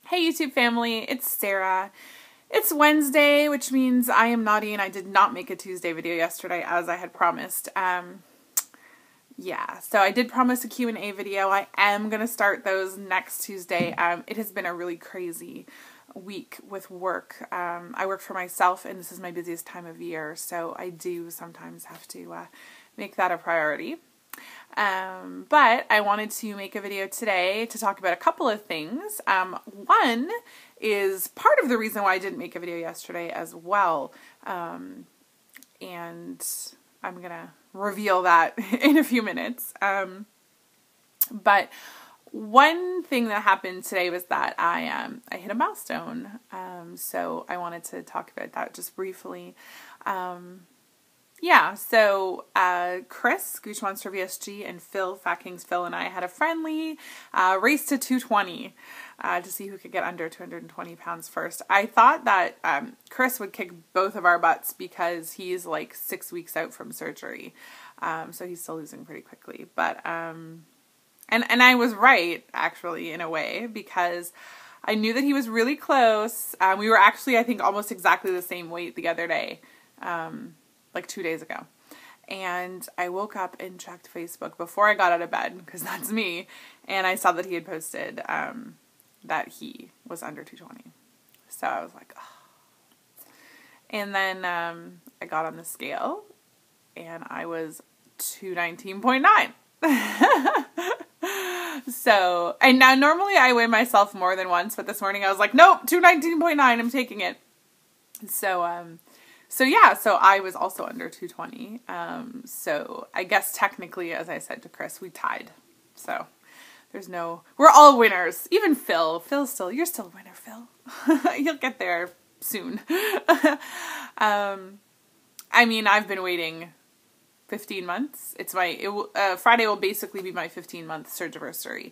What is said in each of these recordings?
Hey YouTube family, it's Sarah. It's Wednesday, which means I am naughty and I did not make a Tuesday video yesterday as I had promised. Yeah, so I did promise a Q&A video. I am going to start those next Tuesday. It has been a really crazy week with work. I work for myself and this is my busiest time of year, so I do sometimes have to make that a priority. But I wanted to make a video today to talk about a couple of things. One is part of the reason why I didn't make a video yesterday as well. And I'm going to reveal that in a few minutes. But one thing that happened today was that I hit a milestone. So I wanted to talk about that just briefly. Yeah, so Chris, Gooch Monster VSG, and Phil, FatKings Phil, and I had a friendly race to 220 to see who could get under 220 pounds first. I thought that Chris would kick both of our butts because he's like 6 weeks out from surgery, so he's still losing pretty quickly. But and I was right, actually, in a way, because I knew that he was really close. We were actually, I think, almost exactly the same weight the other day. Like 2 days ago. And I woke up and checked Facebook before I got out of bed, because that's me, and I saw that he had posted that he was under 220. So I was like, oh. And then I got on the scale, and I was 219.9. So, and now normally I weigh myself more than once, but this morning I was like, nope, 219.9, I'm taking it. So yeah, so I was also under 220. So I guess technically, as I said to Chris, we tied. So there's no, we're all winners. Even Phil. You're still a winner, Phil. You'll get there soon. I mean, I've been waiting 15 months. It's Friday will basically be my 15-month surgiversary.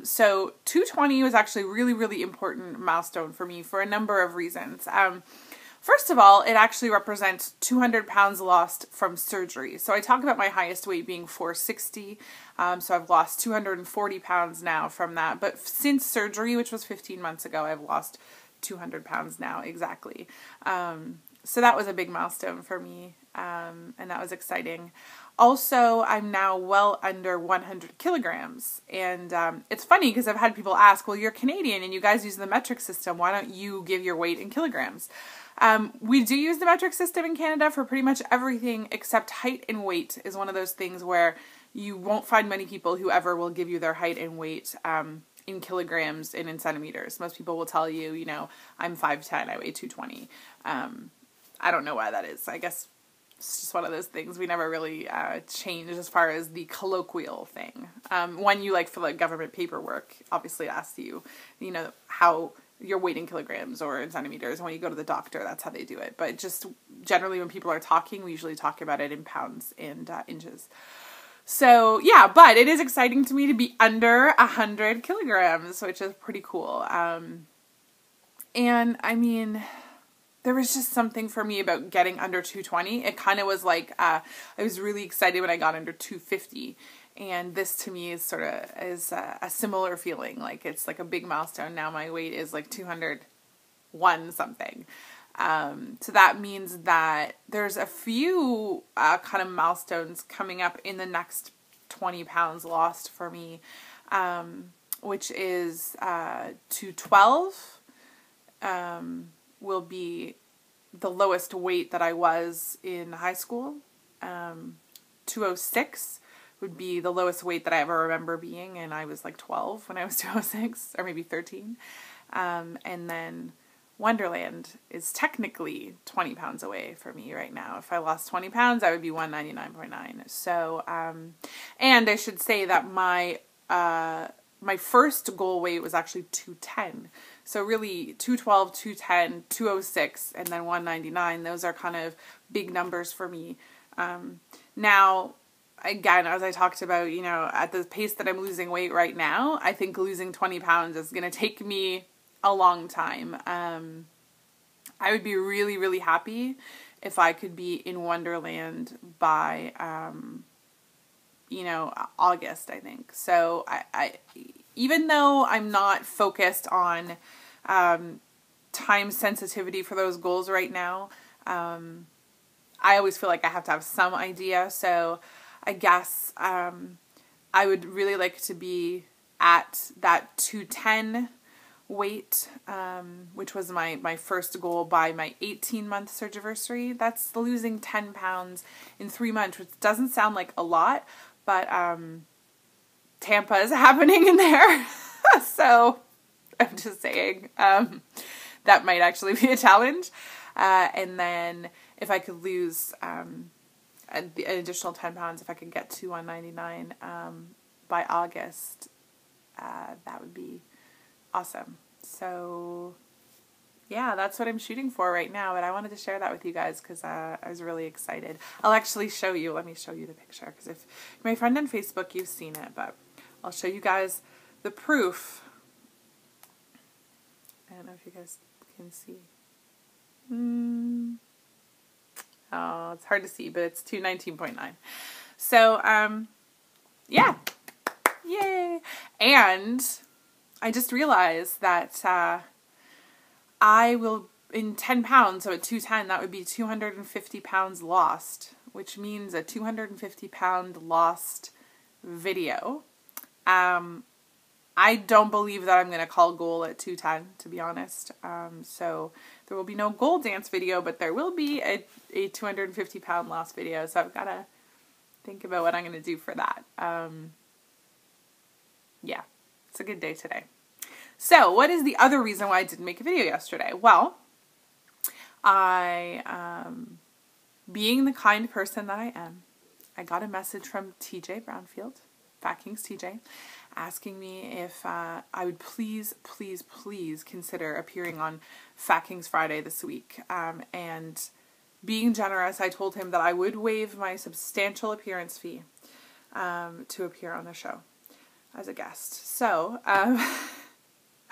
So 220 was actually a really, really important milestone for me for a number of reasons. First of all, it actually represents 200 pounds lost from surgery. So I talk about my highest weight being 460. So I've lost 240 pounds now from that. But since surgery, which was 15 months ago, I've lost 200 pounds now exactly. So that was a big milestone for me. And that was exciting. Also, I'm now well under 100 kilograms. And it's funny because I've had people ask, well, you're Canadian and you guys use the metric system. Why don't you give your weight in kilograms? We do use the metric system in Canada for pretty much everything except height and weight is one of those things where you won't find many people who ever will give you their height and weight in kilograms and in centimeters. Most people will tell you, you know, I'm 5'10", I weigh 220. I don't know why that is. I guess it's just one of those things we never really changed as far as the colloquial thing. When you like fill out government paperwork, obviously it asks you, you know, how your weight in kilograms or in centimeters. When you go to the doctor, that's how they do it. But just generally when people are talking, we usually talk about it in pounds and inches. So yeah, but it is exciting to me to be under 100 kilograms, which is pretty cool. And I mean, there was just something for me about getting under 220. It kind of was like, I was really excited when I got under 250. And this to me is sort of a similar feeling. Like it's like a big milestone. Now my weight is like 201 something. So that means that there's a few kind of milestones coming up in the next 20 pounds lost for me, which is 212 will be the lowest weight that I was in high school. 206 would be the lowest weight that I ever remember being, and I was like 12 when I was 206, or maybe 13. And then Wonderland is technically 20 pounds away for me right now. If I lost 20 pounds, I would be 199.9. So, and I should say that my first goal weight was actually 210. So really 212, 210, 206, and then 199. Those are kind of big numbers for me. Now, again, as I talked about, you know, at the pace that I'm losing weight right now, I think losing 20 pounds is going to take me a long time. I would be really, really happy if I could be in Wonderland by, you know, August, I think. So even though I'm not focused on time sensitivity for those goals right now, I always feel like I have to have some idea. So I guess I would really like to be at that 210 weight, which was my first goal by my 18-month surgiversary. That's losing 10 pounds in 3 months, which doesn't sound like a lot, but Tampa is happening in there. So I'm just saying that might actually be a challenge. And then if I could lose an additional 10 pounds, if I could get to 199 by August, that would be awesome. So yeah, that's what I'm shooting for right now, but I wanted to share that with you guys because I was really excited. I'll actually show you. Let me show you the picture, because if you're my friend on Facebook, you've seen it, but I'll show you guys the proof. I don't know if you guys can see. Oh, it's hard to see, but it's 219.9. So, yeah. Yay. And I just realized that I will, in 10 pounds, so at 210, that would be 250 pounds lost, which means a 250 pound lost video. I don't believe that I'm going to call goal at 210, to be honest. So there will be no goal dance video, but there will be a 250 pound loss video. So I've got to think about what I'm going to do for that. Yeah, it's a good day today. So what is the other reason why I didn't make a video yesterday? Well, being the kind person that I am, I got a message from TJ Brownfield, FatKings TJ, asking me if I would please consider appearing on FatKings Friday this week. And being generous, I told him that I would waive my substantial appearance fee to appear on the show as a guest. So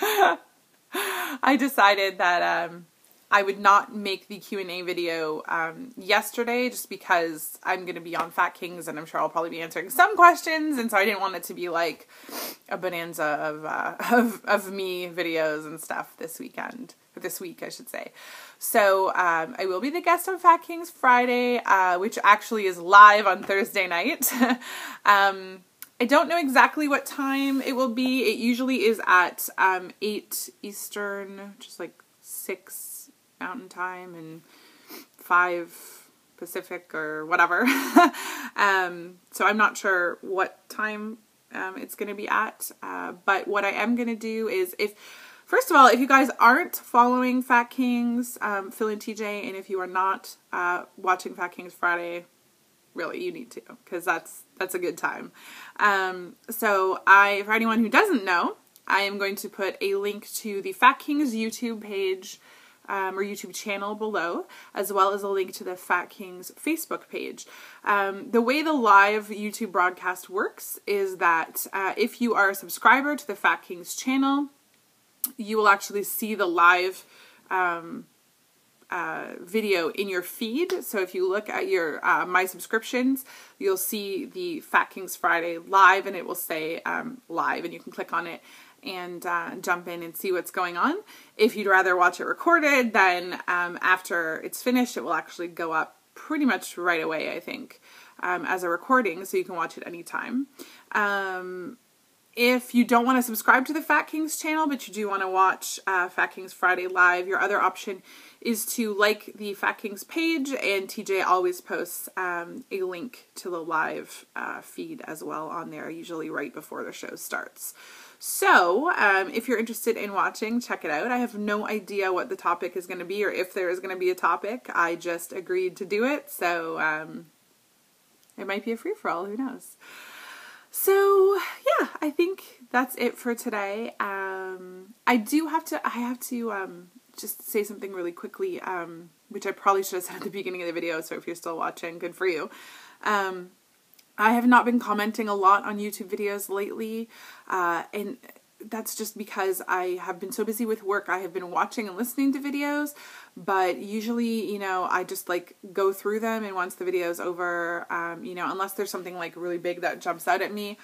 I decided that I would not make the Q&A video yesterday, just because I'm going to be on FatKings and I'm sure I'll probably be answering some questions, and so I didn't want it to be like a bonanza of me videos and stuff this weekend, or this week I should say. So I will be the guest on FatKings Friday, which actually is live on Thursday night. I don't know exactly what time it will be. It usually is at 8 Eastern, which is like 6 Mountain Time and 5 Pacific or whatever. So I'm not sure what time it's going to be at. But what I am going to do is, first of all, if you guys aren't following FatKings, Phil and TJ, and if you are not watching FatKings Friday, really, you need to, because that's a good time. So for anyone who doesn't know, I am going to put a link to the FatKings YouTube page or YouTube channel below, as well as a link to the FatKings Facebook page. The way the live YouTube broadcast works is that if you are a subscriber to the FatKings channel, you will actually see the live video in your feed. So if you look at your my subscriptions, you'll see the FatKings Friday live, and it will say live, and you can click on it and jump in and see what's going on. If you'd rather watch it recorded, then after it's finished, it will actually go up pretty much right away, I think, as a recording, so you can watch it anytime. If you don't want to subscribe to the FatKings channel, but you do want to watch FatKings Friday live, your other option is to like the FatKings page, and TJ always posts a link to the live feed as well on there, usually right before the show starts. So if you're interested in watching, check it out. I have no idea what the topic is going to be, or if there is going to be a topic. I just agreed to do it, so it might be a free-for-all, who knows. So yeah, I think that's it for today. I have to just say something really quickly, which I probably should have said at the beginning of the video, so if you're still watching, good for you. I have not been commenting a lot on YouTube videos lately, and that's just because I have been so busy with work. I have been watching and listening to videos, but usually, I just like go through them, and once the video is over, unless there's something like really big that jumps out at me,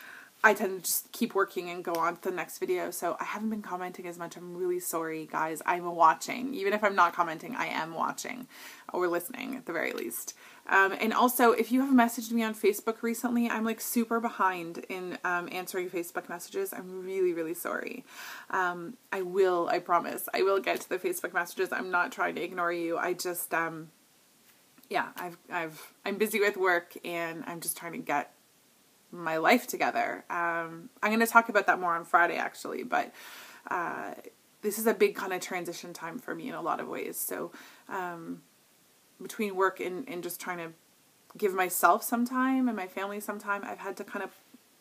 I tend to just keep working and go on to the next video. So I haven't been commenting as much. I'm really sorry, guys. I'm watching. Even if I'm not commenting, I am watching or listening at the very least. And also, if you have messaged me on Facebook recently, I'm like super behind in answering Facebook messages. I'm really, really sorry. I promise, I will get to the Facebook messages. I'm not trying to ignore you. I just, yeah, I'm busy with work and I'm just trying to get my life together. I'm going to talk about that more on Friday actually, but this is a big kind of transition time for me in a lot of ways. So between work and just trying to give myself some time and my family some time, I've had to kind of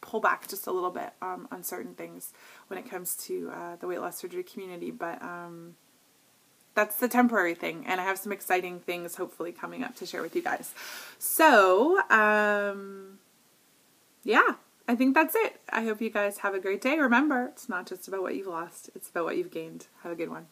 pull back just a little bit on certain things when it comes to the weight loss surgery community, but that's the temporary thing, and I have some exciting things hopefully coming up to share with you guys. So yeah, I think that's it. I hope you guys have a great day. Remember, it's not just about what you've lost, it's about what you've gained. Have a good one.